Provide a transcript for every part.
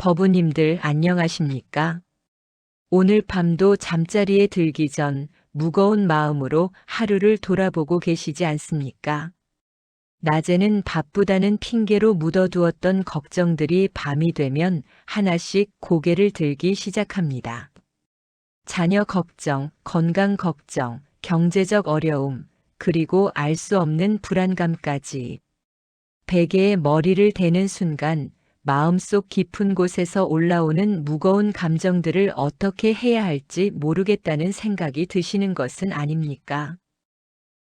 거부님들 안녕하십니까? 오늘 밤도 잠자리에 들기 전 무거운 마음으로 하루를 돌아보고 계시지 않습니까? 낮에는 바쁘다는 핑계로 묻어두었던 걱정들이 밤이 되면 하나씩 고개를 들기 시작합니다. 자녀 걱정, 건강 걱정, 경제적 어려움, 그리고 알 수 없는 불안감까지. 베개에 머리를 대는 순간 마음속 깊은 곳에서 올라오는 무거운 감정들을 어떻게 해야 할지 모르겠다는 생각이 드시는 것은 아닙니까?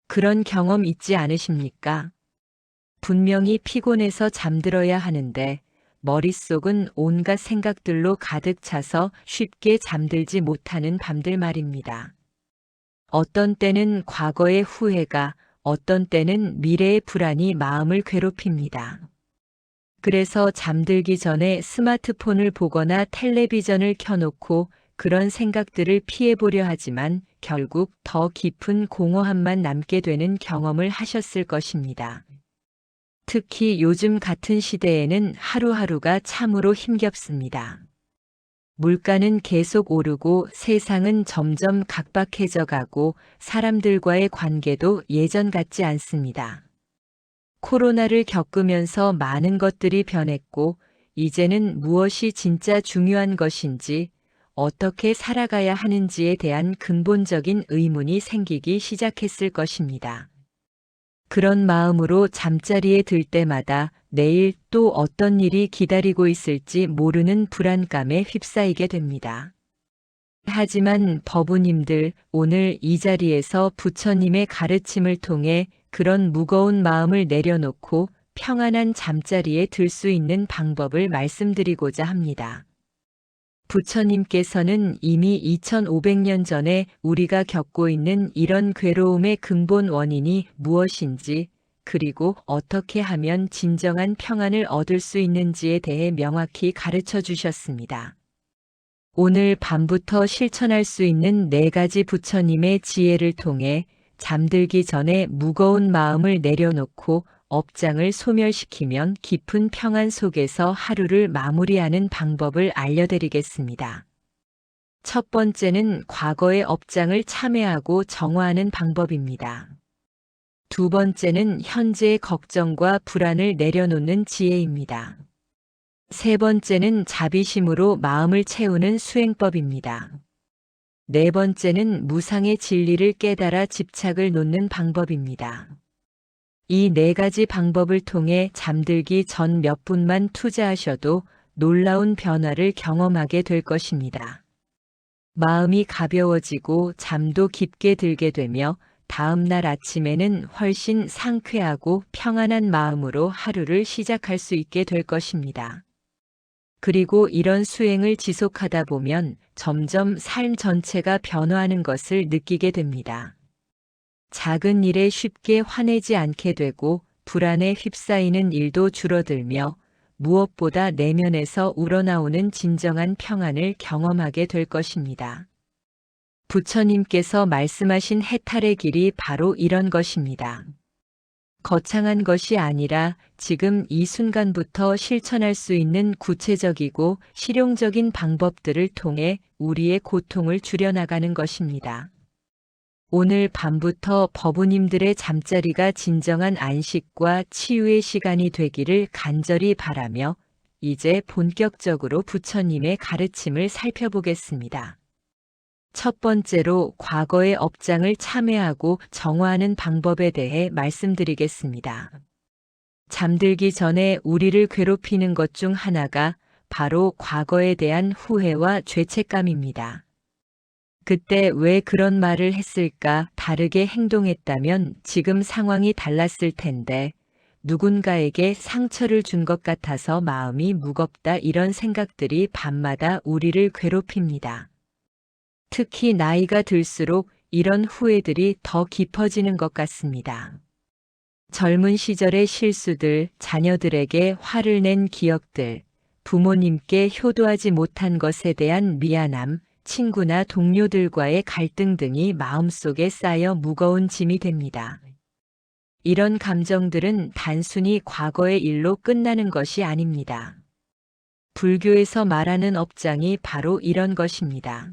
그런 경험 있지 않으십니까? 분명히 피곤해서 잠들어야 하는데 머릿속은 온갖 생각들로 가득 차서 쉽게 잠들지 못하는 밤들 말입니다. 어떤 때는 과거의 후회가, 어떤 때는 미래의 불안이 마음을 괴롭힙니다. 그래서 잠들기 전에 스마트폰을 보거나 텔레비전을 켜놓고 그런 생각들을 피해보려 하지만 결국 더 깊은 공허함만 남게 되는 경험을 하셨을 것입니다. 특히 요즘 같은 시대에는 하루하루가 참으로 힘겹습니다. 물가는 계속 오르고 세상은 점점 각박해져 가고 사람들과의 관계도 예전 같지 않습니다. 코로나를 겪으면서 많은 것들이 변했고 이제는 무엇이 진짜 중요한 것인지 어떻게 살아가야 하는지에 대한 근본적인 의문이 생기기 시작했을 것입니다. 그런 마음으로 잠자리에 들 때마다 내일 또 어떤 일이 기다리고 있을지 모르는 불안감에 휩싸이게 됩니다. 하지만 법우님들, 오늘 이 자리에서 부처님의 가르침을 통해 그런 무거운 마음을 내려놓고 평안한 잠자리에 들 수 있는 방법을 말씀드리고자 합니다. 부처님께서는 이미 2500년 전에 우리가 겪고 있는 이런 괴로움의 근본 원인이 무엇인지, 그리고 어떻게 하면 진정한 평안을 얻을 수 있는지에 대해 명확히 가르쳐 주셨습니다. 오늘 밤부터 실천할 수 있는 4가지 부처님의 지혜를 통해 잠들기 전에 무거운 마음을 내려놓고 업장을 소멸시키면 깊은 평안 속에서 하루를 마무리하는 방법을 알려드리겠습니다. 첫 번째는 과거의 업장을 참회하고 정화하는 방법입니다. 두 번째는 현재의 걱정과 불안을 내려놓는 지혜입니다. 세 번째는 자비심으로 마음을 채우는 수행법입니다. 네 번째는 무상의 진리를 깨달아 집착을 놓는 방법입니다. 이 4가지 방법을 통해 잠들기 전 몇 분만 투자하셔도 놀라운 변화를 경험하게 될 것입니다. 마음이 가벼워지고 잠도 깊게 들게 되며 다음 날 아침에는 훨씬 상쾌하고 평안한 마음으로 하루를 시작할 수 있게 될 것입니다. 그리고 이런 수행을 지속하다 보면 점점 삶 전체가 변화하는 것을 느끼게 됩니다. 작은 일에 쉽게 화내지 않게 되고 불안에 휩싸이는 일도 줄어들며 무엇보다 내면에서 우러나오는 진정한 평안을 경험하게 될 것입니다. 부처님께서 말씀하신 해탈의 길이 바로 이런 것입니다. 거창한 것이 아니라 지금 이 순간부터 실천할 수 있는 구체적이고 실용적인 방법들을 통해 우리의 고통을 줄여나가는 것입니다. 오늘 밤부터 법우님들의 잠자리가 진정한 안식과 치유의 시간이 되기를 간절히 바라며 이제 본격적으로 부처님의 가르침을 살펴보겠습니다. 첫 번째로 과거의 업장을 참회하고 정화하는 방법에 대해 말씀드리겠습니다. 잠들기 전에 우리를 괴롭히는 것 중 하나가 바로 과거에 대한 후회와 죄책감입니다. 그때 왜 그런 말을 했을까, 다르게 행동했다면 지금 상황이 달랐을 텐데, 누군가에게 상처를 준 것 같아서 마음이 무겁다, 이런 생각들이 밤마다 우리를 괴롭힙니다. 특히 나이가 들수록 이런 후회들이 더 깊어지는 것 같습니다. 젊은 시절의 실수들, 자녀들에게 화를 낸 기억들, 부모님께 효도하지 못한 것에 대한 미안함, 친구나 동료들과의 갈등 등이 마음속에 쌓여 무거운 짐이 됩니다. 이런 감정들은 단순히 과거의 일로 끝나는 것이 아닙니다. 불교에서 말하는 업장이 바로 이런 것입니다.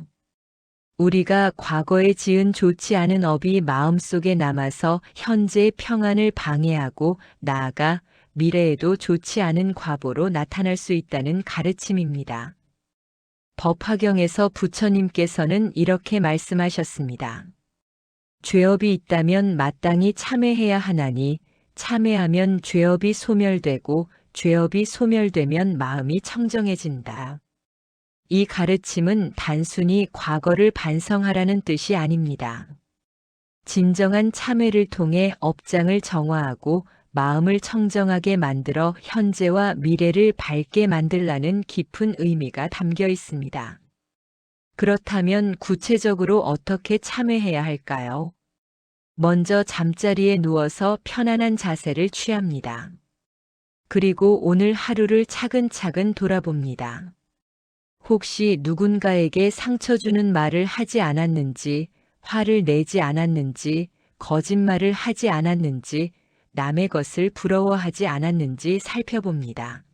우리가 과거에 지은 좋지 않은 업이 마음속에 남아서 현재의 평안을 방해하고 나아가 미래에도 좋지 않은 과보로 나타날 수 있다는 가르침입니다. 법화경에서 부처님께서는 이렇게 말씀하셨습니다. 죄업이 있다면 마땅히 참회해야 하나니 참회하면 죄업이 소멸되고 죄업이 소멸되면 마음이 청정해진다. 이 가르침은 단순히 과거를 반성하라는 뜻이 아닙니다. 진정한 참회를 통해 업장을 정화하고 마음을 청정하게 만들어 현재와 미래를 밝게 만들라는 깊은 의미가 담겨 있습니다. 그렇다면 구체적으로 어떻게 참회해야 할까요? 먼저 잠자리에 누워서 편안한 자세를 취합니다. 그리고 오늘 하루를 차근차근 돌아봅니다. 혹시 누군가에게 상처 주는 말을 하지 않았는지, 화를 내지 않았는지, 거짓말을 하지 않았는지, 남의 것을 부러워하지 않았는지 살펴봅니다.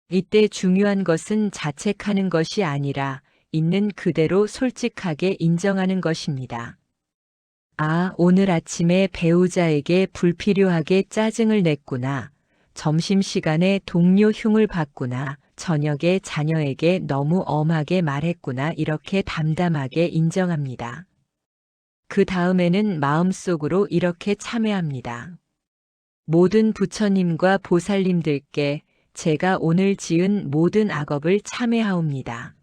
이때 중요한 것은 자책하는 것이 아니라 있는 그대로 솔직하게 인정하는 것입니다. 아, 오늘 아침에 배우자에게 불필요하게 짜증을 냈구나. 점심시간에 동료 흉을 봤구나. 저녁에 자녀에게 너무 엄하게 말했구나. 이렇게 담담하게 인정합니다. 그 다음에는 마음속으로 이렇게 참회합니다. 모든 부처님과 보살님들께 제가 오늘 지은 모든 악업을 참회하옵니다.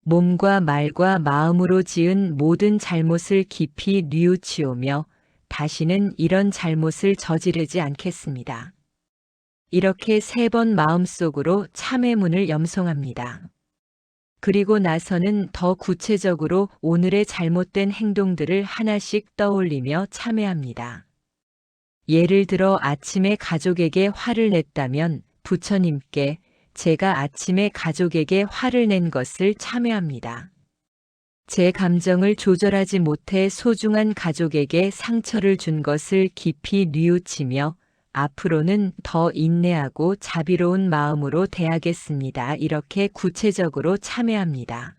몸과 말과 마음으로 지은 모든 잘못을 깊이 뉘우치우며 다시는 이런 잘못을 저지르지 않겠습니다. 이렇게 3번 마음속으로 참회문을 염송합니다. 그리고 나서는 더 구체적으로 오늘의 잘못된 행동들을 하나씩 떠올리며 참회합니다. 예를 들어 아침에 가족에게 화를 냈다면 부처님께 제가 아침에 가족에게 화를 낸 것을 참회합니다. 제 감정을 조절하지 못해 소중한 가족에게 상처를 준 것을 깊이 뉘우치며 앞으로는 더 인내하고 자비로운 마음으로 대하겠습니다. 이렇게 구체적으로 참회합니다.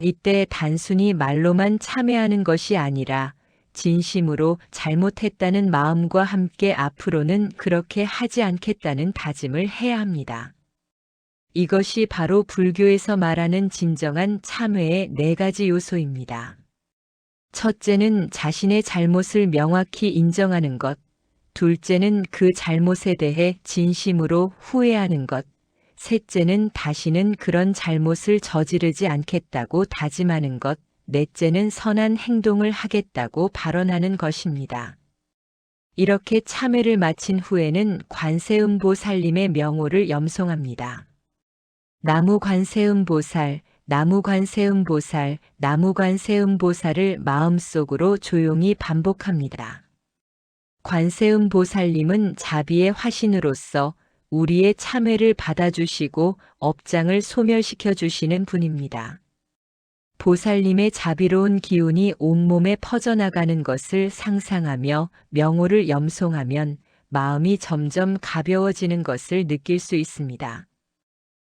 이때 단순히 말로만 참회하는 것이 아니라 진심으로 잘못했다는 마음과 함께 앞으로는 그렇게 하지 않겠다는 다짐을 해야 합니다. 이것이 바로 불교에서 말하는 진정한 참회의 4가지 요소입니다. 첫째는 자신의 잘못을 명확히 인정하는 것, 둘째는 그 잘못에 대해 진심으로 후회하는 것, 셋째는 다시는 그런 잘못을 저지르지 않겠다고 다짐하는 것, 넷째는 선한 행동을 하겠다고 발언하는 것입니다. 이렇게 참회를 마친 후에는 관세음보살님의 명호를 염송합니다. 나무관세음보살, 나무관세음보살, 나무관세음보살을 마음속으로 조용히 반복합니다. 관세음보살님은 자비의 화신으로서 우리의 참회를 받아주시고 업장을 소멸시켜 주시는 분입니다. 보살님의 자비로운 기운이 온몸에 퍼져나가는 것을 상상하며 명호를 염송하면 마음이 점점 가벼워지는 것을 느낄 수 있습니다.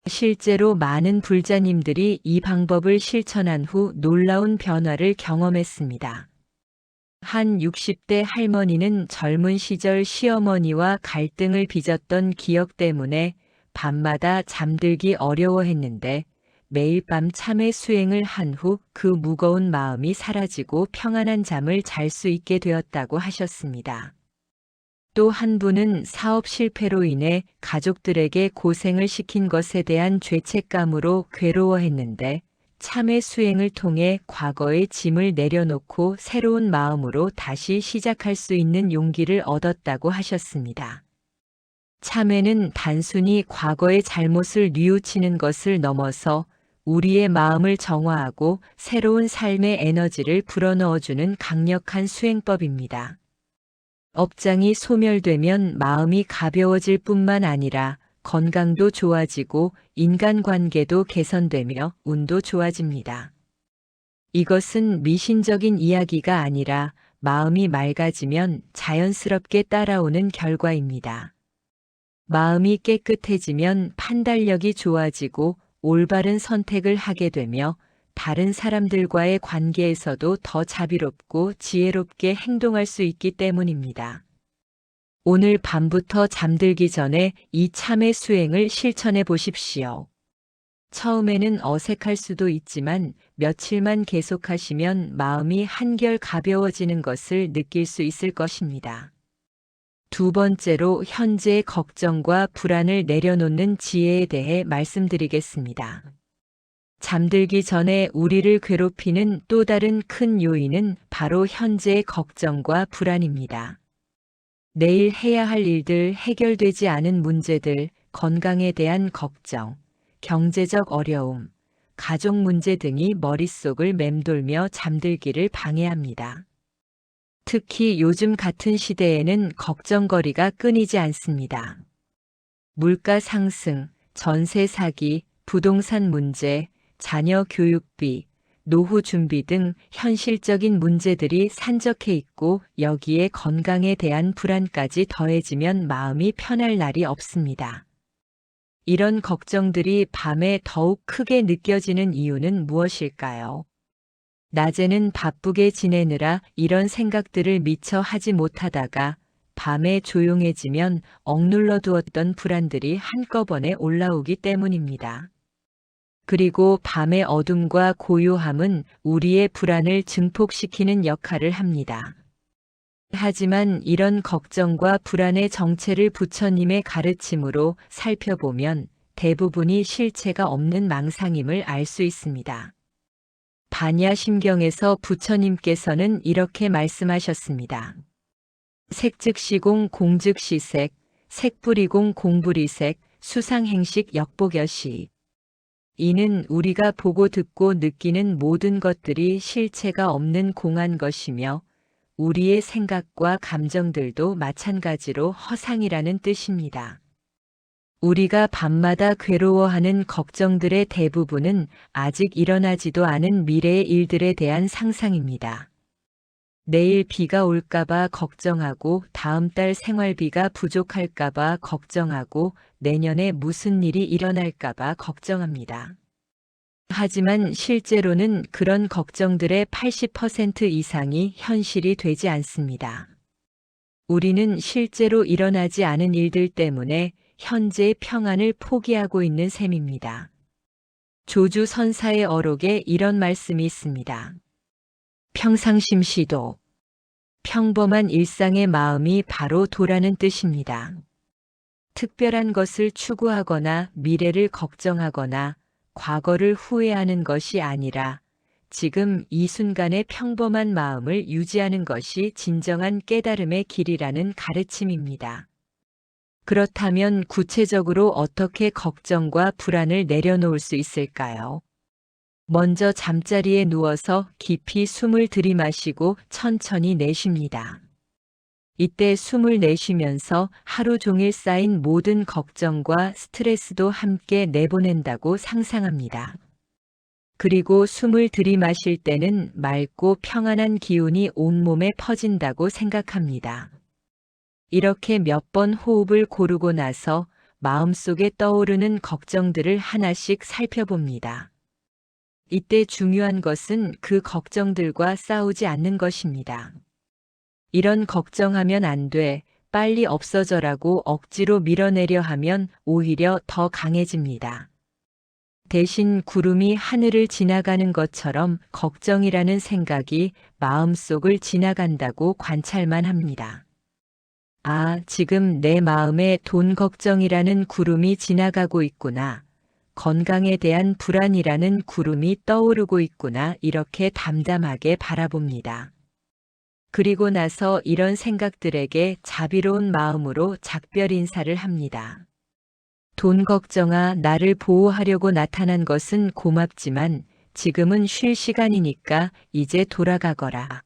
실제로 많은 불자님들이 이 방법을 실천한 후 놀라운 변화를 경험했습니다. 한 60대 할머니는 젊은 시절 시어머니와 갈등을 빚었던 기억 때문에 밤마다 잠들기 어려워했는데 매일 밤 참회 수행을 한 후 그 무거운 마음이 사라지고 평안한 잠을 잘 수 있게 되었다고 하셨습니다. 또 한 분은 사업 실패로 인해 가족들에게 고생을 시킨 것에 대한 죄책감으로 괴로워했는데 참회 수행을 통해 과거의 짐을 내려놓고 새로운 마음으로 다시 시작할 수 있는 용기를 얻었다고 하셨습니다. 참회는 단순히 과거의 잘못을 뉘우치는 것을 넘어서 우리의 마음을 정화하고 새로운 삶의 에너지를 불어넣어주는 강력한 수행법입니다. 업장이 소멸되면 마음이 가벼워질 뿐만 아니라 건강도 좋아지고 인간관계도 개선되며 운도 좋아집니다. 이것은 미신적인 이야기가 아니라 마음이 맑아지면 자연스럽게 따라오는 결과입니다. 마음이 깨끗해지면 판단력이 좋아지고 올바른 선택을 하게 되며 다른 사람들과의 관계에서도 더 자비롭고 지혜롭게 행동할 수 있기 때문입니다. 오늘 밤부터 잠들기 전에 이 참의 수행을 실천해 보십시오. 처음에는 어색할 수도 있지만 며칠만 계속하시면 마음이 한결 가벼워지는 것을 느낄 수 있을 것입니다. 두 번째로 현재의 걱정과 불안을 내려놓는 지혜에 대해 말씀드리겠습니다. 잠들기 전에 우리를 괴롭히는 또 다른 큰 요인은 바로 현재의 걱정과 불안입니다. 내일 해야 할 일들, 해결되지 않은 문제들, 건강에 대한 걱정, 경제적 어려움, 가족 문제 등이 머릿속을 맴돌며 잠들기를 방해합니다. 특히 요즘 같은 시대에는 걱정거리가 끊이지 않습니다. 물가 상승, 전세 사기, 부동산 문제, 자녀 교육비, 노후 준비 등 현실적인 문제들이 산적해 있고 여기에 건강에 대한 불안까지 더해지면 마음이 편할 날이 없습니다. 이런 걱정들이 밤에 더욱 크게 느껴지는 이유는 무엇일까요? 낮에는 바쁘게 지내느라 이런 생각들을 미처 하지 못하다가 밤에 조용해지면 억눌러 두었던 불안들이 한꺼번에 올라오기 때문입니다. 그리고 밤의 어둠과 고요함은 우리의 불안을 증폭시키는 역할을 합니다. 하지만 이런 걱정과 불안의 정체를 부처님의 가르침으로 살펴보면 대부분이 실체가 없는 망상임을 알 수 있습니다. 반야심경에서 부처님께서는 이렇게 말씀하셨습니다. 색즉시공 공즉시색, 색불이공 공불이색, 수상행식 역복여시. 이는 우리가 보고 듣고 느끼는 모든 것들이 실체가 없는 공한 것이며 우리의 생각과 감정들도 마찬가지로 허상이라는 뜻입니다. 우리가 밤마다 괴로워하는 걱정들의 대부분은 아직 일어나지도 않은 미래의 일들에 대한 상상입니다. 내일 비가 올까봐 걱정하고 다음 달 생활비가 부족할까봐 걱정하고 내년에 무슨 일이 일어날까봐 걱정합니다. 하지만 실제로는 그런 걱정들의 80% 이상이 현실이 되지 않습니다. 우리는 실제로 일어나지 않은 일들 때문에 현재의 평안을 포기하고 있는 셈입니다. 조주 선사의 어록에 이런 말씀이 있습니다. 평상심시도. 평범한 일상의 마음이 바로 도라는 뜻입니다. 특별한 것을 추구하거나 미래를 걱정하거나 과거를 후회하는 것이 아니라 지금 이 순간의 평범한 마음을 유지하는 것이 진정한 깨달음의 길이라는 가르침입니다. 그렇다면 구체적으로 어떻게 걱정과 불안을 내려놓을 수 있을까요? 먼저 잠자리에 누워서 깊이 숨을 들이마시고 천천히 내쉽니다. 이때 숨을 내쉬면서 하루 종일 쌓인 모든 걱정과 스트레스도 함께 내보낸다고 상상합니다. 그리고 숨을 들이마실 때는 맑고 평안한 기운이 온몸에 퍼진다고 생각합니다. 이렇게 몇 번 호흡을 고르고 나서 마음속에 떠오르는 걱정들을 하나씩 살펴봅니다. 이때 중요한 것은 그 걱정들과 싸우지 않는 것입니다. 이런 걱정하면 안 돼, 빨리 없어져라고 억지로 밀어내려 하면 오히려 더 강해집니다. 대신 구름이 하늘을 지나가는 것처럼 걱정이라는 생각이 마음속을 지나간다고 관찰만 합니다. 아, 지금 내 마음에 돈 걱정이라는 구름이 지나가고 있구나. 건강에 대한 불안이라는 구름이 떠오르고 있구나. 이렇게 담담하게 바라봅니다. 그리고 나서 이런 생각들에게 자비로운 마음으로 작별 인사를 합니다. 돈 걱정아, 나를 보호하려고 나타난 것은 고맙지만 지금은 쉴 시간이니까 이제 돌아가거라.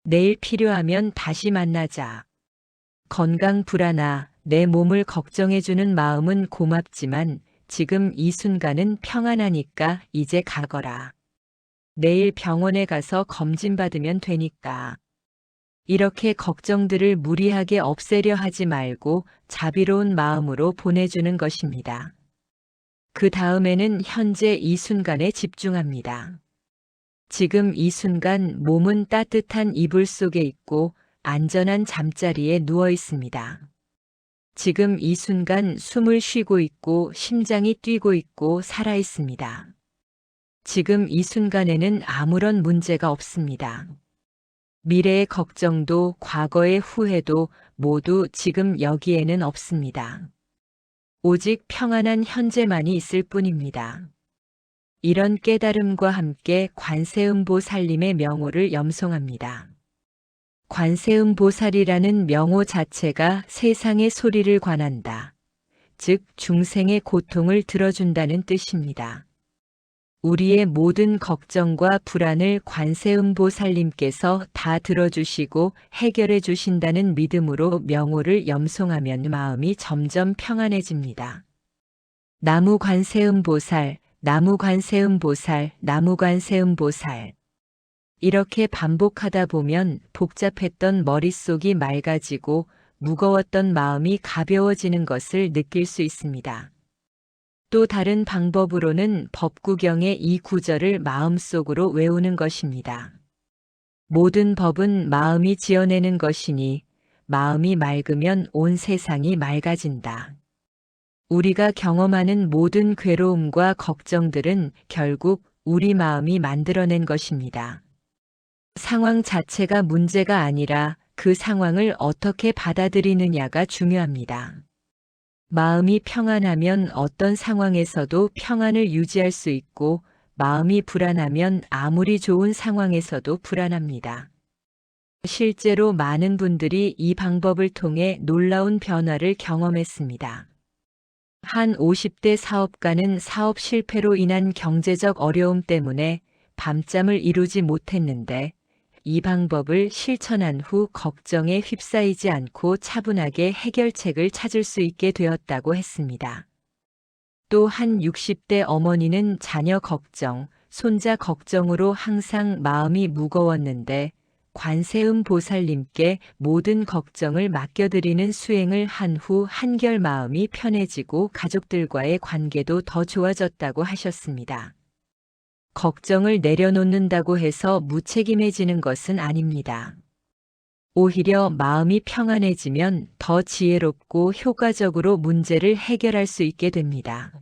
내일 필요하면 다시 만나자. 건강 불안아, 내 몸을 걱정해주는 마음은 고맙지만 지금 이 순간은 평안하니까 이제 가거라. 내일 병원에 가서 검진받으면 되니까. 이렇게 걱정들을 무리하게 없애려 하지 말고 자비로운 마음으로 보내주는 것입니다. 그 다음에는 현재 이 순간에 집중합니다. 지금 이 순간 몸은 따뜻한 이불 속에 있고 안전한 잠자리에 누워 있습니다. 지금 이 순간 숨을 쉬고 있고 심장이 뛰고 있고 살아 있습니다. 지금 이 순간에는 아무런 문제가 없습니다. 미래의 걱정도 과거의 후회도 모두 지금 여기에는 없습니다. 오직 평안한 현재만이 있을 뿐입니다. 이런 깨달음과 함께 관세음보살님의 명호를 염송합니다. 관세음보살이라는 명호 자체가 세상의 소리를 관한다. 즉 중생의 고통을 들어준다는 뜻입니다. 우리의 모든 걱정과 불안을 관세음보살님께서 다 들어주시고 해결해 주신다는 믿음으로 명호를 염송하면 마음이 점점 평안해집니다. 나무 관세음보살, 나무 관세음보살, 나무 관세음보살. 이렇게 반복하다 보면 복잡했던 머릿속이 맑아지고 무거웠던 마음이 가벼워지는 것을 느낄 수 있습니다. 또 다른 방법으로는 법구경의 이 구절을 마음속으로 외우는 것입니다. 모든 법은 마음이 지어내는 것이니 마음이 맑으면 온 세상이 맑아진다. 우리가 경험하는 모든 괴로움과 걱정들은 결국 우리 마음이 만들어낸 것입니다. 상황 자체가 문제가 아니라 그 상황을 어떻게 받아들이느냐가 중요합니다. 마음이 평안하면 어떤 상황에서도 평안을 유지할 수 있고 마음이 불안하면 아무리 좋은 상황에서도 불안합니다. 실제로 많은 분들이 이 방법을 통해 놀라운 변화를 경험했습니다. 한 50대 사업가는 사업 실패로 인한 경제적 어려움 때문에 밤잠을 이루지 못했는데 이 방법을 실천한 후 걱정에 휩싸이지 않고 차분하게 해결책을 찾을 수 있게 되었다고 했습니다. 또 한 60대 어머니는 자녀 걱정, 손자 걱정으로 항상 마음이 무거웠는데 관세음 보살님께 모든 걱정을 맡겨드리는 수행을 한 후 한결 마음이 편해지고 가족들과의 관계도 더 좋아졌다고 하셨습니다. 걱정을 내려놓는다고 해서 무책임해지는 것은 아닙니다. 오히려 마음이 평안해지면 더 지혜롭고 효과적으로 문제를 해결할 수 있게 됩니다.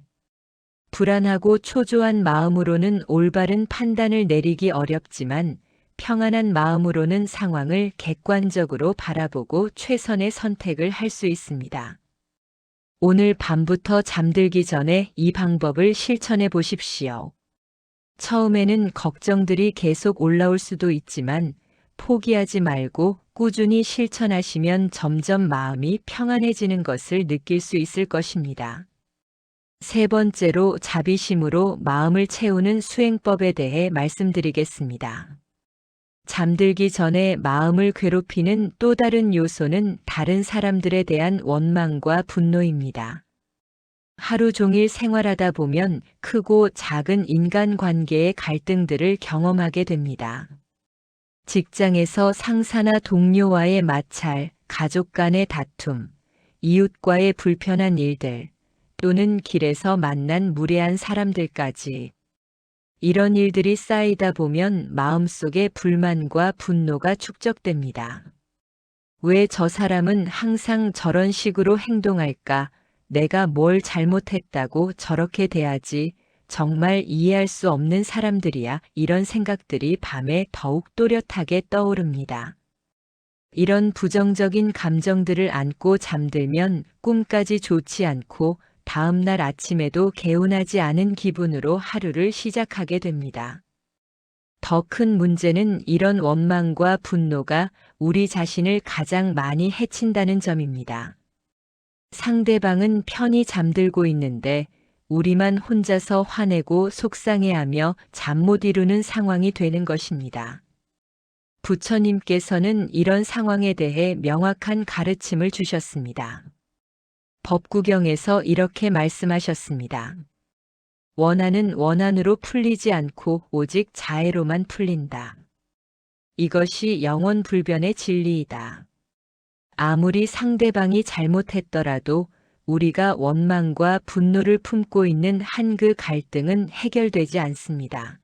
불안하고 초조한 마음으로는 올바른 판단을 내리기 어렵지만 평안한 마음으로는 상황을 객관적으로 바라보고 최선의 선택을 할 수 있습니다. 오늘 밤부터 잠들기 전에 이 방법을 실천해 보십시오. 처음에는 걱정들이 계속 올라올 수도 있지만 포기하지 말고 꾸준히 실천하시면 점점 마음이 평안해지는 것을 느낄 수 있을 것입니다. 세 번째로 자비심으로 마음을 채우는 수행법에 대해 말씀드리겠습니다. 잠들기 전에 마음을 괴롭히는 또 다른 요소는 다른 사람들에 대한 원망과 분노입니다. 하루 종일 생활하다 보면 크고 작은 인간관계의 갈등들을 경험하게 됩니다. 직장에서 상사나 동료와의 마찰, 가족 간의 다툼, 이웃과의 불편한 일들, 또는 길에서 만난 무례한 사람들까지. 이런 일들이 쌓이다 보면 마음속에 불만과 분노가 축적됩니다. 왜 저 사람은 항상 저런 식으로 행동할까? 내가 뭘 잘못했다고 저렇게 대하지? 정말 이해할 수 없는 사람들이야. 이런 생각들이 밤에 더욱 또렷하게 떠오릅니다. 이런 부정적인 감정들을 안고 잠들면 꿈까지 좋지 않고 다음 날 아침에도 개운하지 않은 기분으로 하루를 시작하게 됩니다. 더 큰 문제는 이런 원망과 분노가 우리 자신을 가장 많이 해친다는 점입니다. 상대방은 편히 잠들고 있는데 우리만 혼자서 화내고 속상해하며 잠 못 이루는 상황이 되는 것입니다. 부처님께서는 이런 상황에 대해 명확한 가르침을 주셨습니다. 법구경에서 이렇게 말씀하셨습니다. 원한은 원한으로 풀리지 않고 오직 자애로만 풀린다. 이것이 영원 불변의 진리이다. 아무리 상대방이 잘못했더라도 우리가 원망과 분노를 품고 있는 한 그 갈등은 해결되지 않습니다.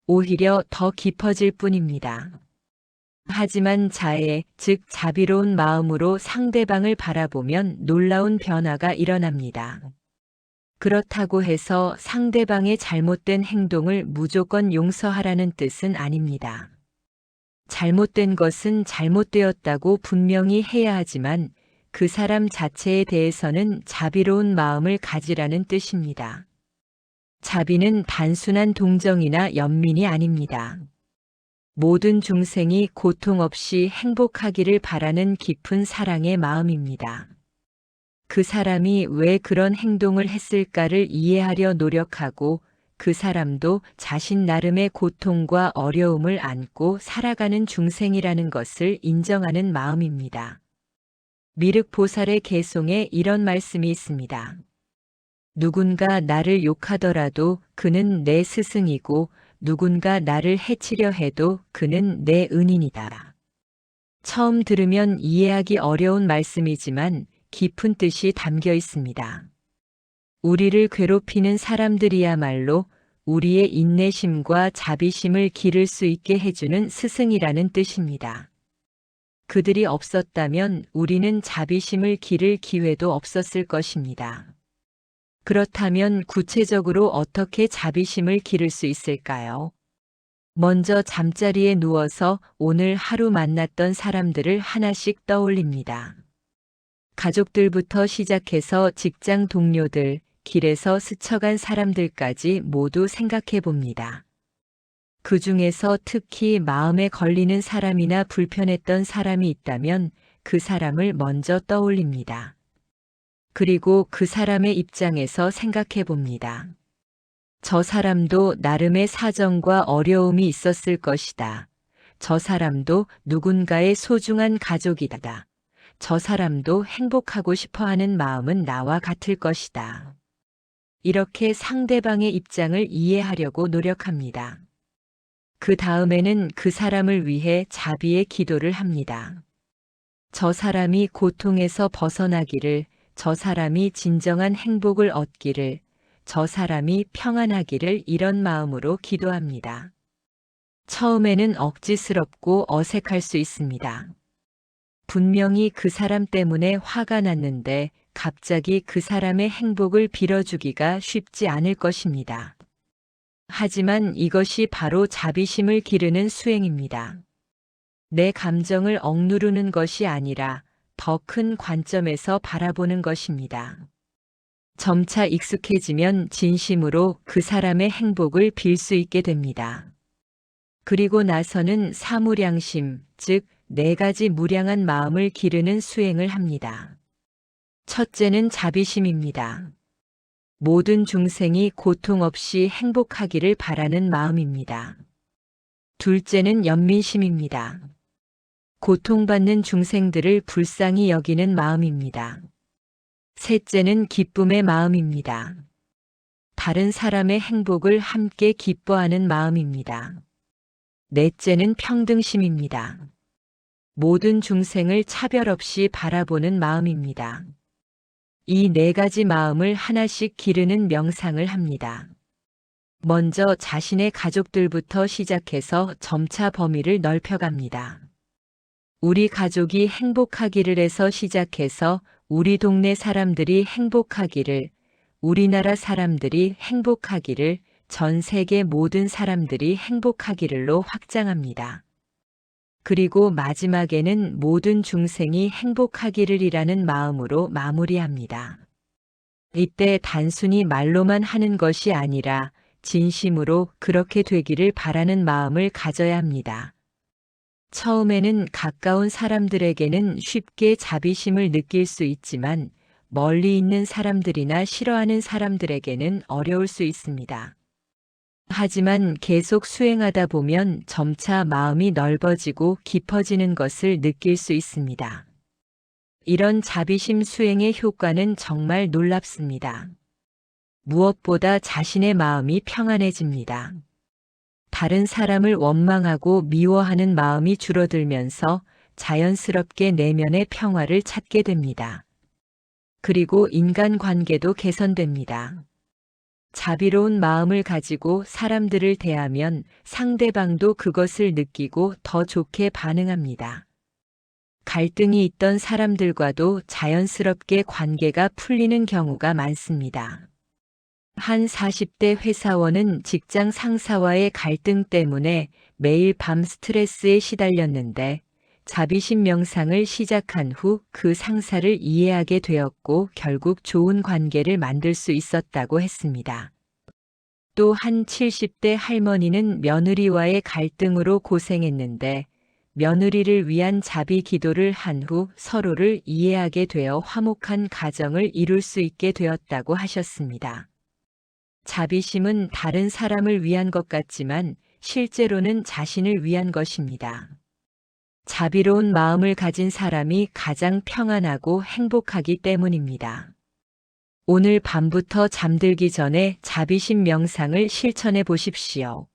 오히려 더 깊어질 뿐입니다. 하지만 자애, 즉 자비로운 마음으로 상대방을 바라보면 놀라운 변화가 일어납니다. 그렇다고 해서 상대방의 잘못된 행동을 무조건 용서하라는 뜻은 아닙니다. 잘못된 것은 잘못되었다고 분명히 해야 하지만 그 사람 자체에 대해서는 자비로운 마음을 가지라는 뜻입니다. 자비는 단순한 동정이나 연민이 아닙니다. 모든 중생이 고통 없이 행복하기를 바라는 깊은 사랑의 마음입니다. 그 사람이 왜 그런 행동을 했을까를 이해하려 노력하고 그 사람도 자신 나름의 고통과 어려움을 안고 살아가는 중생이라는 것을 인정하는 마음입니다. 미륵보살의 개송에 이런 말씀이 있습니다. 누군가 나를 욕하더라도 그는 내 스승이고 누군가 나를 해치려 해도 그는 내 은인이다. 처음 들으면 이해하기 어려운 말씀이지만 깊은 뜻이 담겨 있습니다. 우리를 괴롭히는 사람들이야말로 우리의 인내심과 자비심을 기를 수 있게 해주는 스승이라는 뜻입니다. 그들이 없었다면 우리는 자비심을 기를 기회도 없었을 것입니다. 그렇다면 구체적으로 어떻게 자비심을 기를 수 있을까요? 먼저 잠자리에 누워서 오늘 하루 만났던 사람들을 하나씩 떠올립니다. 가족들부터 시작해서 직장 동료들, 길에서 스쳐간 사람들까지 모두 생각해 봅니다. 그 중에서 특히 마음에 걸리는 사람이나 불편했던 사람이 있다면 그 사람을 먼저 떠올립니다. 그리고 그 사람의 입장에서 생각해 봅니다. 저 사람도 나름의 사정과 어려움이 있었을 것이다. 저 사람도 누군가의 소중한 가족이다. 저 사람도 행복하고 싶어 하는 마음은 나와 같을 것이다. 이렇게 상대방의 입장을 이해하려고 노력합니다. 그 다음에는 그 사람을 위해 자비의 기도를 합니다. 저 사람이 고통에서 벗어나기를, 저 사람이 진정한 행복을 얻기를, 저 사람이 평안하기를 이런 마음으로 기도합니다. 처음에는 억지스럽고 어색할 수 있습니다. 분명히 그 사람 때문에 화가 났는데 갑자기 그 사람의 행복을 빌어주기가 쉽지 않을 것입니다. 하지만 이것이 바로 자비심을 기르는 수행입니다. 내 감정을 억누르는 것이 아니라 더 큰 관점에서 바라보는 것입니다. 점차 익숙해지면 진심으로 그 사람의 행복을 빌 수 있게 됩니다. 그리고 나서는 사무량심, 즉 4가지 무량한 마음을 기르는 수행을 합니다. 첫째는 자비심입니다. 모든 중생이 고통 없이 행복하기를 바라는 마음입니다. 둘째는 연민심입니다. 고통받는 중생들을 불쌍히 여기는 마음입니다. 셋째는 기쁨의 마음입니다. 다른 사람의 행복을 함께 기뻐하는 마음입니다. 넷째는 평등심입니다. 모든 중생을 차별 없이 바라보는 마음입니다. 이 4가지 마음을 하나씩 기르는 명상을 합니다. 먼저 자신의 가족들부터 시작해서 점차 범위를 넓혀갑니다. 우리 가족이 행복하기를 해서 시작해서 우리 동네 사람들이 행복하기를, 우리나라 사람들이 행복하기를, 전 세계 모든 사람들이 행복하기를로 확장합니다. 그리고 마지막에는 모든 중생이 행복하기를이라는 마음으로 마무리합니다. 이때 단순히 말로만 하는 것이 아니라 진심으로 그렇게 되기를 바라는 마음을 가져야 합니다. 처음에는 가까운 사람들에게는 쉽게 자비심을 느낄 수 있지만 멀리 있는 사람들이나 싫어하는 사람들에게는 어려울 수 있습니다. 하지만 계속 수행하다 보면 점차 마음이 넓어지고 깊어지는 것을 느낄 수 있습니다. 이런 자비심 수행의 효과는 정말 놀랍습니다. 무엇보다 자신의 마음이 평안해집니다. 다른 사람을 원망하고 미워하는 마음이 줄어들면서 자연스럽게 내면의 평화를 찾게 됩니다. 그리고 인간관계도 개선됩니다. 자비로운 마음을 가지고 사람들을 대하면 상대방도 그것을 느끼고 더 좋게 반응합니다. 갈등이 있던 사람들과도 자연스럽게 관계가 풀리는 경우가 많습니다. 한 40대 회사원은 직장 상사와의 갈등 때문에 매일 밤 스트레스에 시달렸는데 자비심 명상을 시작한 후 그 상사를 이해하게 되었고 결국 좋은 관계를 만들 수 있었다고 했습니다. 또 한 70대 할머니는 며느리와의 갈등으로 고생했는데 며느리를 위한 자비 기도를 한 후 서로를 이해하게 되어 화목한 가정을 이룰 수 있게 되었다고 하셨습니다. 자비심은 다른 사람을 위한 것 같지만 실제로는 자신을 위한 것입니다. 자비로운 마음을 가진 사람이 가장 평안하고 행복하기 때문입니다. 오늘 밤부터 잠들기 전에 자비심 명상을 실천해 보십시오.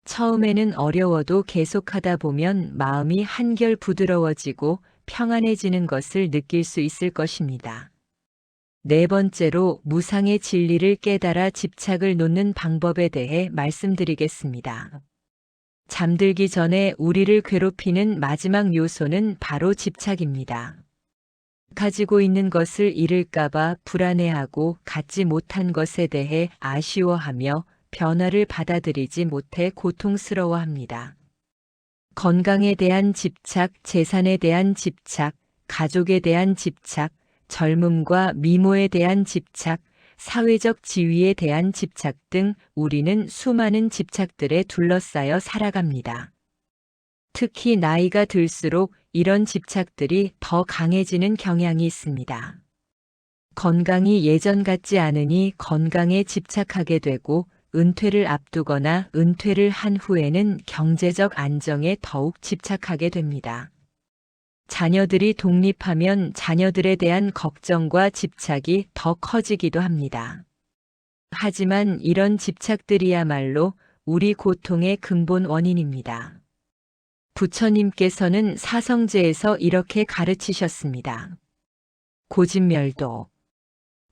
처음에는 어려워도 계속하다 보면 마음이 한결 부드러워지고 평안해지는 것을 느낄 수 있을 것입니다. 네 번째로 무상의 진리를 깨달아 집착을 놓는 방법에 대해 말씀드리겠습니다. 잠들기 전에 우리를 괴롭히는 마지막 요소는 바로 집착입니다. 가지고 있는 것을 잃을까봐 불안해하고 갖지 못한 것에 대해 아쉬워하며 변화를 받아들이지 못해 고통스러워합니다. 건강에 대한 집착, 재산에 대한 집착, 가족에 대한 집착, 젊음과 미모에 대한 집착, 사회적 지위에 대한 집착 등 우리는 수많은 집착들에 둘러싸여 살아갑니다. 특히 나이가 들수록 이런 집착들이 더 강해지는 경향이 있습니다. 건강이 예전 같지 않으니 건강에 집착하게 되고 은퇴를 앞두거나 은퇴를 한 후에는 경제적 안정에 더욱 집착하게 됩니다. 자녀들이 독립하면 자녀들에 대한 걱정과 집착이 더 커지기도 합니다. 하지만 이런 집착들이야말로 우리 고통의 근본 원인입니다. 부처님께서는 사성제에서 이렇게 가르치셨습니다. 고진멸도.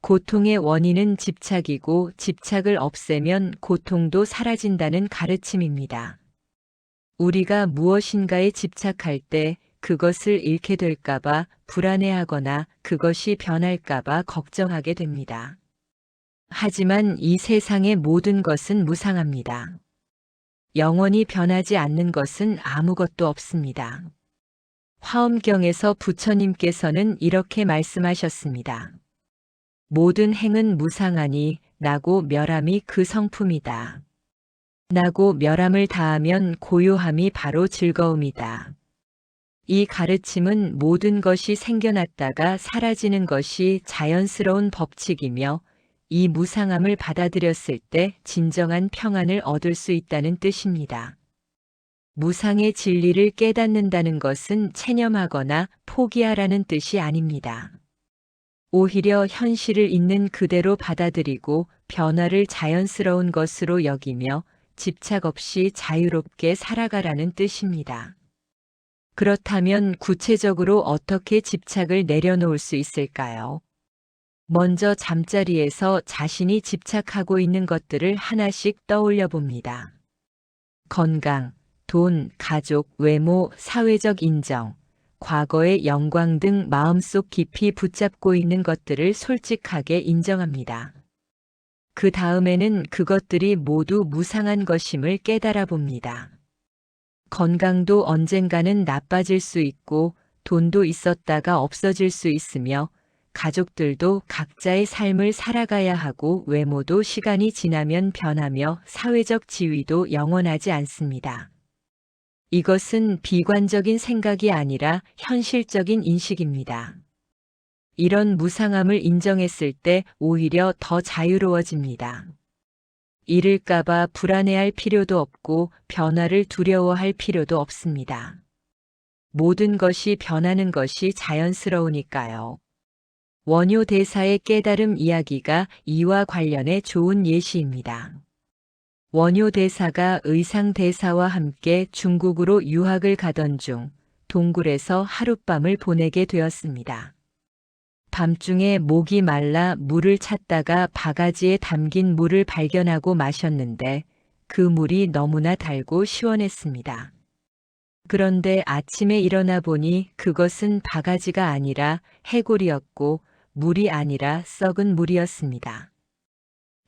고통의 원인은 집착이고 집착을 없애면 고통도 사라진다는 가르침입니다. 우리가 무엇인가에 집착할 때 그것을 잃게 될까봐 불안해하거나 그것이 변할까봐 걱정하게 됩니다. 하지만 이 세상의 모든 것은 무상합니다. 영원히 변하지 않는 것은 아무것도 없습니다. 화엄경에서 부처님께서는 이렇게 말씀하셨습니다. 모든 행은 무상하니 나고 멸함이 그 성품이다. 나고 멸함을 다하면 고요함이 바로 즐거움이다. 이 가르침은 모든 것이 생겨났다가 사라지는 것이 자연스러운 법칙이며 이 무상함을 받아들였을 때 진정한 평안을 얻을 수 있다는 뜻입니다. 무상의 진리를 깨닫는다는 것은 체념하거나 포기하라는 뜻이 아닙니다. 오히려 현실을 있는 그대로 받아들이고 변화를 자연스러운 것으로 여기며 집착 없이 자유롭게 살아가라는 뜻입니다. 그렇다면 구체적으로 어떻게 집착을 내려놓을 수 있을까요? 먼저 잠자리에서 자신이 집착하고 있는 것들을 하나씩 떠올려 봅니다. 건강, 돈, 가족, 외모, 사회적 인정, 과거의 영광 등 마음속 깊이 붙잡고 있는 것들을 솔직하게 인정합니다. 그 다음에는 그것들이 모두 무상한 것임을 깨달아 봅니다. 건강도 언젠가는 나빠질 수 있고 돈도 있었다가 없어질 수 있으며 가족들도 각자의 삶을 살아가야 하고 외모도 시간이 지나면 변하며 사회적 지위도 영원하지 않습니다. 이것은 비관적인 생각이 아니라 현실적인 인식입니다. 이런 무상함을 인정했을 때 오히려 더 자유로워집니다. 잃을까봐 불안해할 필요도 없고 변화를 두려워할 필요도 없습니다. 모든 것이 변하는 것이 자연스러우니까요. 원효 대사의 깨달음 이야기가 이와 관련해 좋은 예시입니다. 원효 대사가 의상 대사와 함께 중국으로 유학을 가던 중 동굴에서 하룻밤을 보내게 되었습니다. 밤중에 목이 말라 물을 찾다가 바가지에 담긴 물을 발견하고 마셨는데 그 물이 너무나 달고 시원했습니다. 그런데 아침에 일어나 보니 그것은 바가지가 아니라 해골이었고 물이 아니라 썩은 물이었습니다.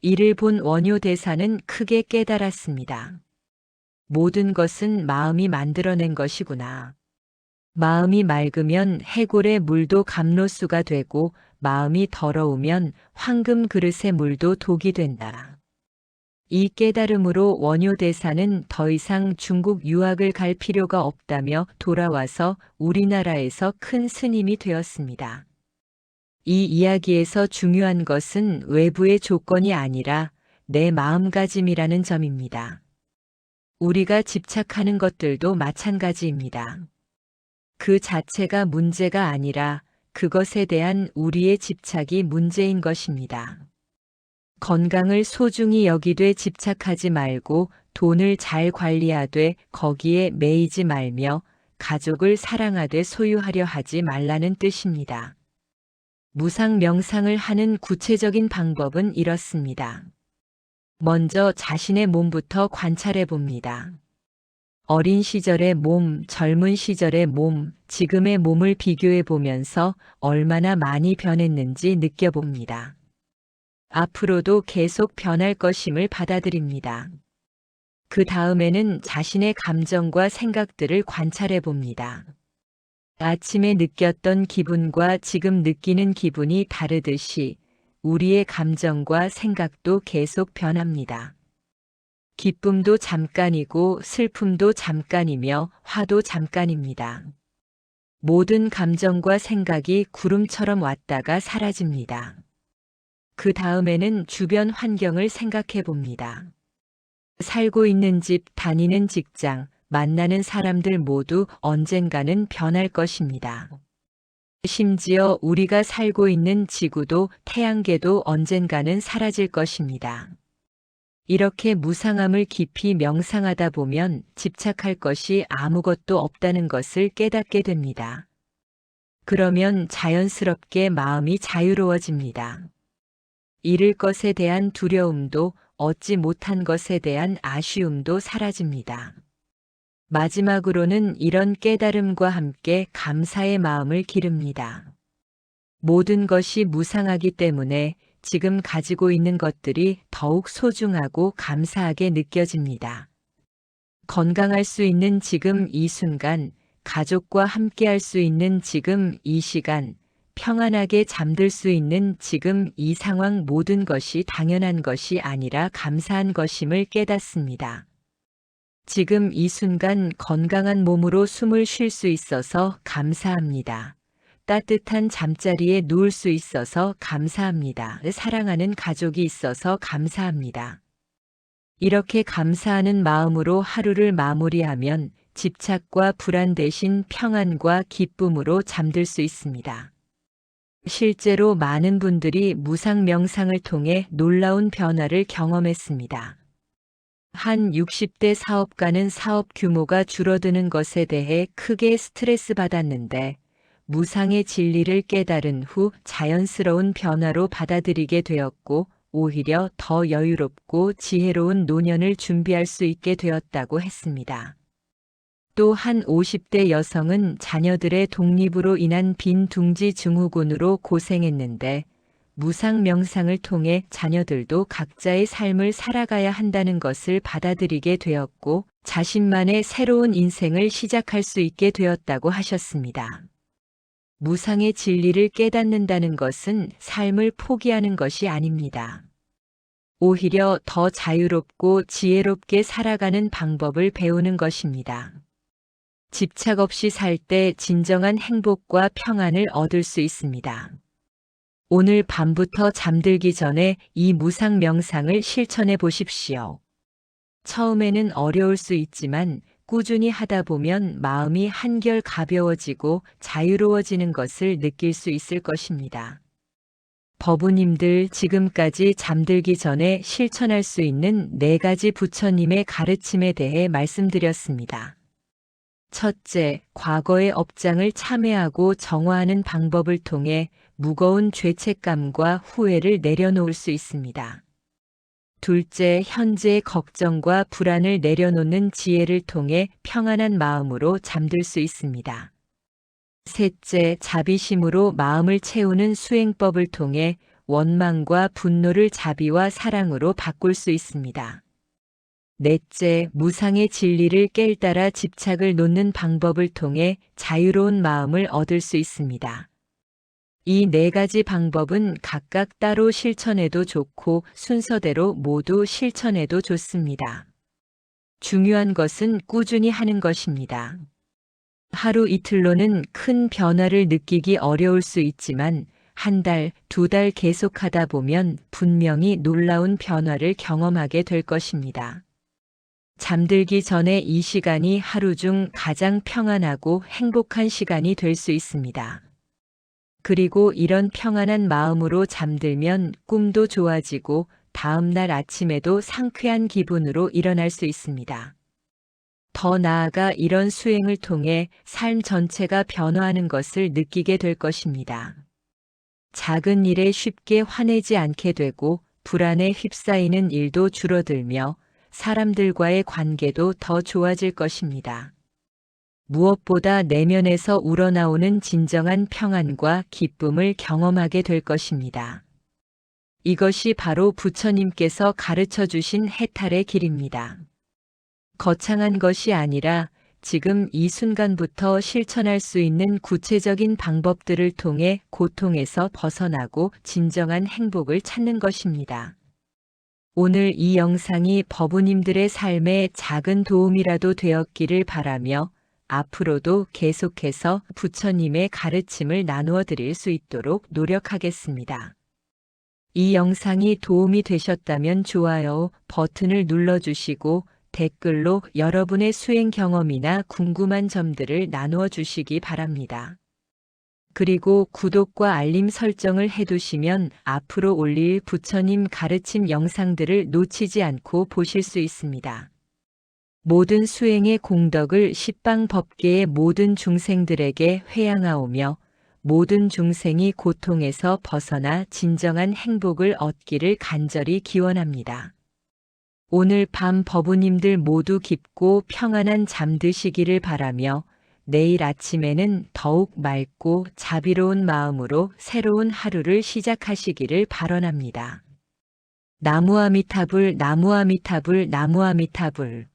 이를 본 원효 대사는 크게 깨달았습니다. 모든 것은 마음이 만들어낸 것이구나. 마음이 맑으면 해골의 물도 감로수가 되고 마음이 더러우면 황금 그릇의 물도 독이 된다. 이 깨달음으로 원효 대사는 더 이상 중국 유학을 갈 필요가 없다며 돌아와서 우리나라에서 큰 스님이 되었습니다. 이 이야기에서 중요한 것은 외부의 조건이 아니라 내 마음가짐이라는 점입니다. 우리가 집착하는 것들도 마찬가지입니다. 그 자체가 문제가 아니라 그것에 대한 우리의 집착이 문제인 것입니다. 건강을 소중히 여기되 집착하지 말고 돈을 잘 관리하되 거기에 매이지 말며 가족을 사랑하되 소유하려 하지 말라는 뜻입니다. 무상 명상을 하는 구체적인 방법은 이렇습니다. 먼저 자신의 몸부터 관찰해 봅니다. 어린 시절의 몸, 젊은 시절의 몸, 지금의 몸을 비교해 보면서 얼마나 많이 변했는지 느껴봅니다. 앞으로도 계속 변할 것임을 받아들입니다. 그 다음에는 자신의 감정과 생각들을 관찰해 봅니다. 아침에 느꼈던 기분과 지금 느끼는 기분이 다르듯이 우리의 감정과 생각도 계속 변합니다. 기쁨도 잠깐이고 슬픔도 잠깐이며 화도 잠깐입니다. 모든 감정과 생각이 구름처럼 왔다가 사라집니다. 그 다음에는 주변 환경을 생각해 봅니다. 살고 있는 집, 다니는 직장, 만나는 사람들 모두 언젠가는 변할 것입니다. 심지어 우리가 살고 있는 지구도 태양계도 언젠가는 사라질 것입니다. 이렇게 무상함을 깊이 명상하다 보면 집착할 것이 아무것도 없다는 것을 깨닫게 됩니다. 그러면 자연스럽게 마음이 자유로워집니다. 잃을 것에 대한 두려움도 얻지 못한 것에 대한 아쉬움도 사라집니다. 마지막으로는 이런 깨달음과 함께 감사의 마음을 기릅니다. 모든 것이 무상하기 때문에 지금 가지고 있는 것들이 더욱 소중하고 감사하게 느껴집니다. 건강할 수 있는 지금 이 순간, 가족과 함께할 수 있는 지금 이 시간, 평안하게 잠들 수 있는 지금 이 상황 모든 것이 당연한 것이 아니라 감사한 것임을 깨닫습니다. 지금 이 순간 건강한 몸으로 숨을 쉴 수 있어서 감사합니다. 따뜻한 잠자리에 누울 수 있어서 감사합니다. 사랑하는 가족이 있어서 감사합니다. 이렇게 감사하는 마음으로 하루를 마무리하면 집착과 불안 대신 평안과 기쁨으로 잠들 수 있습니다. 실제로 많은 분들이 무상 명상을 통해 놀라운 변화를 경험했습니다. 한 60대 사업가는 사업 규모가 줄어드는 것에 대해 크게 스트레스 받았는데 무상의 진리를 깨달은 후 자연스러운 변화로 받아들이게 되었고 오히려 더 여유롭고 지혜로운 노년을 준비할 수 있게 되었다고 했습니다. 또 한 50대 여성은 자녀들의 독립으로 인한 빈둥지 증후군으로 고생했는데 무상 명상을 통해 자녀들도 각자의 삶을 살아가야 한다는 것을 받아들이게 되었고 자신만의 새로운 인생을 시작할 수 있게 되었다고 하셨습니다. 무상의 진리를 깨닫는다는 것은 삶을 포기하는 것이 아닙니다. 오히려 더 자유롭고 지혜롭게 살아가는 방법을 배우는 것입니다. 집착 없이 살 때 진정한 행복과 평안을 얻을 수 있습니다. 오늘 밤부터 잠들기 전에 이 무상 명상을 실천해 보십시오. 처음에는 어려울 수 있지만 꾸준히 하다 보면 마음이 한결 가벼워지고 자유로워지는 것을 느낄 수 있을 것입니다. 법우님들 지금까지 잠들기 전에 실천할 수 있는 4가지 부처님의 가르침에 대해 말씀드렸습니다. 첫째, 과거의 업장을 참회하고 정화하는 방법을 통해 무거운 죄책감과 후회를 내려놓을 수 있습니다. 둘째, 현재의 걱정과 불안을 내려놓는 지혜를 통해 평안한 마음으로 잠들 수 있습니다. 셋째, 자비심으로 마음을 채우는 수행법을 통해 원망과 분노를 자비와 사랑으로 바꿀 수 있습니다. 넷째, 무상의 진리를 깨달아 집착을 놓는 방법을 통해 자유로운 마음을 얻을 수 있습니다. 이 4가지 방법은 각각 따로 실천해도 좋고 순서대로 모두 실천해도 좋습니다. 중요한 것은 꾸준히 하는 것입니다. 하루 이틀로는 큰 변화를 느끼기 어려울 수 있지만 1달, 2달 계속하다 보면 분명히 놀라운 변화를 경험하게 될 것입니다. 잠들기 전에 이 시간이 하루 중 가장 평안하고 행복한 시간이 될 수 있습니다. 그리고 이런 평안한 마음으로 잠들면 꿈도 좋아지고 다음날 아침에도 상쾌한 기분으로 일어날 수 있습니다. 더 나아가 이런 수행을 통해 삶 전체가 변화하는 것을 느끼게 될 것입니다. 작은 일에 쉽게 화내지 않게 되고 불안에 휩싸이는 일도 줄어들며 사람들과의 관계도 더 좋아질 것입니다. 무엇보다 내면에서 우러나오는 진정한 평안과 기쁨을 경험하게 될 것입니다. 이것이 바로 부처님께서 가르쳐 주신 해탈의 길입니다. 거창한 것이 아니라 지금 이 순간부터 실천할 수 있는 구체적인 방법들을 통해 고통에서 벗어나고 진정한 행복을 찾는 것입니다. 오늘 이 영상이 법우님들의 삶에 작은 도움이라도 되었기를 바라며 앞으로도 계속해서 부처님의 가르침을 나누어 드릴 수 있도록 노력하겠습니다. 이 영상이 도움이 되셨다면 좋아요 버튼을 눌러주시고 댓글로 여러분의 수행 경험이나 궁금한 점들을 나누어 주시기 바랍니다. 그리고 구독과 알림 설정을 해두시면 앞으로 올릴 부처님 가르침 영상들을 놓치지 않고 보실 수 있습니다. 모든 수행의 공덕을 십방법계의 모든 중생들에게 회양하오며 모든 중생이 고통에서 벗어나 진정한 행복을 얻기를 간절히 기원합니다. 오늘 밤 법우님들 모두 깊고 평안한 잠드시기를 바라며 내일 아침에는 더욱 맑고 자비로운 마음으로 새로운 하루를 시작하시기를 발언합니다. 나무아미타불 나무아미타불 나무아미타불